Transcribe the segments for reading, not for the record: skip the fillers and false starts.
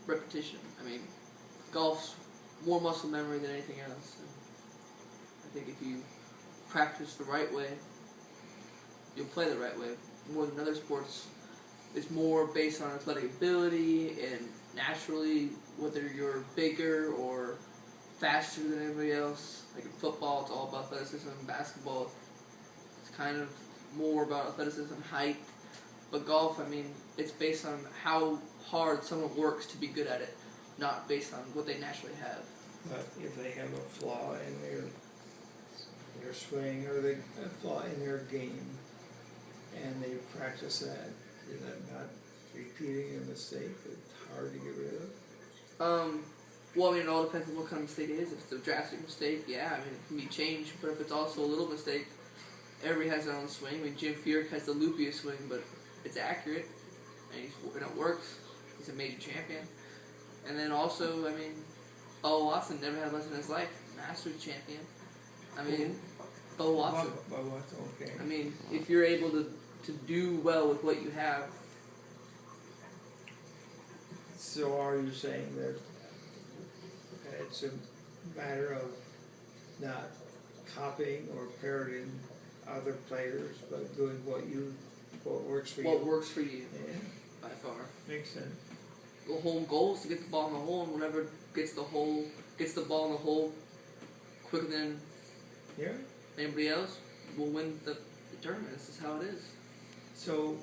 repetition. I mean, golf's more muscle memory than anything else. And I think if you practice the right way, you'll play the right way. More than other sports, it's more based on athletic ability and naturally, whether you're bigger or faster than everybody else. Like in football, it's all about athleticism. Basketball, it's kind of more about athleticism, height. But golf, I mean, it's based on how hard someone works to be good at it, not based on what they naturally have. But if they have a flaw in their swing or a flaw in their game, and they practice that, is that not repeating a mistake that's hard to get rid of? Well, I mean, it all depends on what kind of mistake it is. If it's a drastic mistake, yeah, I mean, it can be changed. But if it's also a little mistake, everybody has their own swing. I mean, Jim Furyk has the loopiest swing, but it's accurate, and it works. He's a major champion. And then also, I mean, Bo Watson never had a lesson in his life. Masters champion. I mean, Bo Watson. Bo Watson, okay. I mean, if you're able to do well with what you have. So are you saying that it's a matter of not copying or parroting other players, but doing what works for you? What works for you, Yeah, by far. makes sense. The whole goal is to get the ball in the hole, and whoever gets the ball in the hole quicker than Yeah. anybody else will win the tournament. This is how it is. So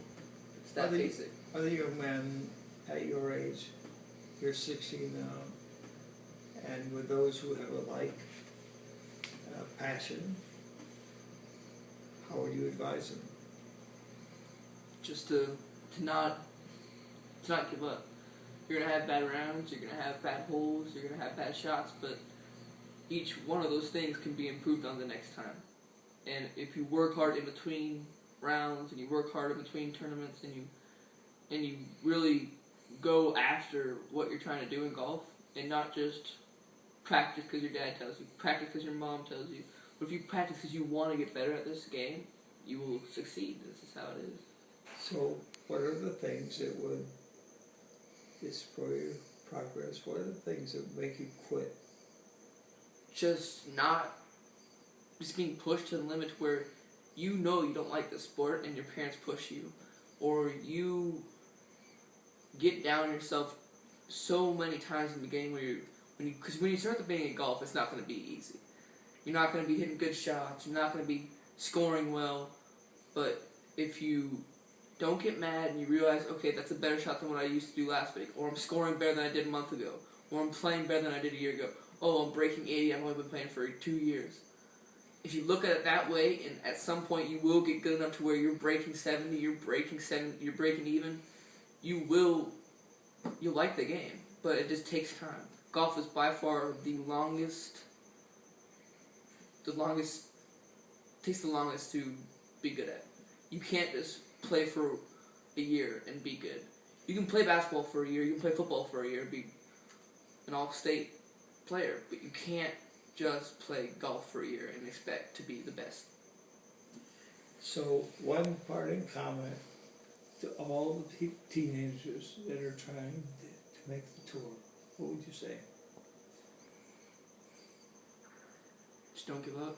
It's that basic. other young men at your age, you're 16 now, and with those who have a passion, how would you advise them? Just to not give up. You're gonna have bad rounds. You're gonna have bad holes. You're gonna have bad shots. But each one of those things can be improved on the next time. And if you work hard in between rounds, and you work hard in between tournaments, and you really go after what you're trying to do in golf, and not just practice because your dad tells you, practice because your mom tells you. But if you practice because you want to get better at this game, you will succeed. This is how it is. So what are the things that would destroy your progress? What are the things that make you quit? Just being pushed to the limit where you know you don't like the sport and your parents push you, or you get down yourself so many times in the game because when you start the beginning of golf, it's not going to be easy. You're not going to be hitting good shots. You're not going to be scoring well. But if you don't get mad and you realize, okay, that's a better shot than what I used to do last week, or I'm scoring better than I did a month ago, or I'm playing better than I did a year ago. Oh, I'm breaking 80. I've only been playing for 2 years. If you look at it that way, and at some point you will get good enough to where you're breaking 70, you're breaking even, you'll like the game. But it just takes time. Golf is by far the longest takes the longest to be good at. You can't just play for a year and be good. You can play basketball for a year, you can play football for a year and be an all-state player, but you can't just play golf for a year and expect to be the best. So one parting comment to all the teenagers that are trying to make the tour, what would you say? Just don't give up.